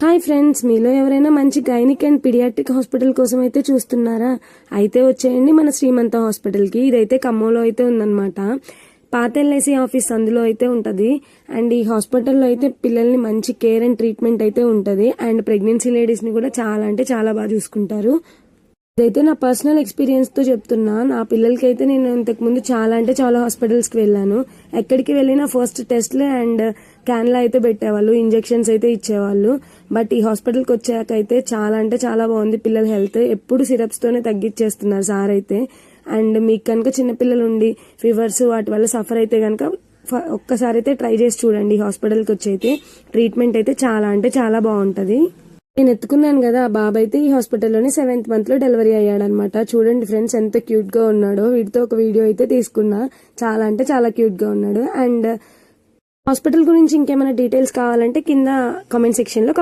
Hi friends, మీలో ఎవరైనా మంచి గైనిక్ అండ్ పీడియాట్రిక్ హాస్పిటల్ కోసం అయితే చూస్తున్నారా? అయితే వచ్చేయండి మన శ్రీమంత హాస్పిటల్కి. ఇదైతే ఖమ్మంలో అయితే ఉందన్నమాట. పాత ఎల్ఐసి ఆఫీస్ అందులో అయితే ఉంటుంది. అండ్ ఈ హాస్పిటల్లో అయితే పిల్లల్ని మంచి కేర్ అండ్ ట్రీట్మెంట్ అయితే ఉంటుంది. అండ్ ప్రెగ్నెన్సీ లేడీస్ని కూడా చాలా అంటే చాలా బాగా చూసుకుంటారు. ఇదైతే నా పర్సనల్ ఎక్స్పీరియన్స్ తో చెప్తున్నా. నా పిల్లలకి అయితే నేను ఇంతకు ముందు చాలా అంటే చాలా హాస్పిటల్స్ కి వెళ్ళాను. ఎక్కడికి వెళ్ళినా ఫస్ట్ టెస్ట్లు అండ్ క్యాన్లా అయితే పెట్టేవాళ్ళు, ఇంజెక్షన్స్ అయితే ఇచ్చేవాళ్ళు. బట్ ఈ హాస్పిటల్కి వచ్చాక అయితే చాలా అంటే చాలా బాగుంది. పిల్లల హెల్త్ ఎప్పుడు సిరప్స్ తోనే తగ్గించేస్తున్నారు సార్ అయితే. అండ్ మీకు కనుక చిన్నపిల్లలు ఉండి ఫీవర్స్ వాటి వల్ల సఫర్ అయితే కనుక ఒక్కసారి అయితే ట్రై చేసి చూడండి. హాస్పిటల్కి వచ్చి అయితే ట్రీట్మెంట్ అయితే చాలా అంటే చాలా బాగుంటది. నేను ఎత్తుకున్నాను కదా, ఆ బాబు అయితే ఈ హాస్పిటల్లోనే 7th month లో డెలివరీ అయ్యాడనమాట. చూడండి ఫ్రెండ్స్ ఎంత క్యూట్ గా ఉన్నాడో. వీటితో ఒక వీడియో అయితే తీసుకున్నా. చాలా అంటే చాలా క్యూట్ గా ఉన్నాడు. అండ్ హాస్పిటల్ గురించి ఇంకేమైనా డీటెయిల్స్ కావాలంటే కింద కామెంట్ సెక్షన్ లో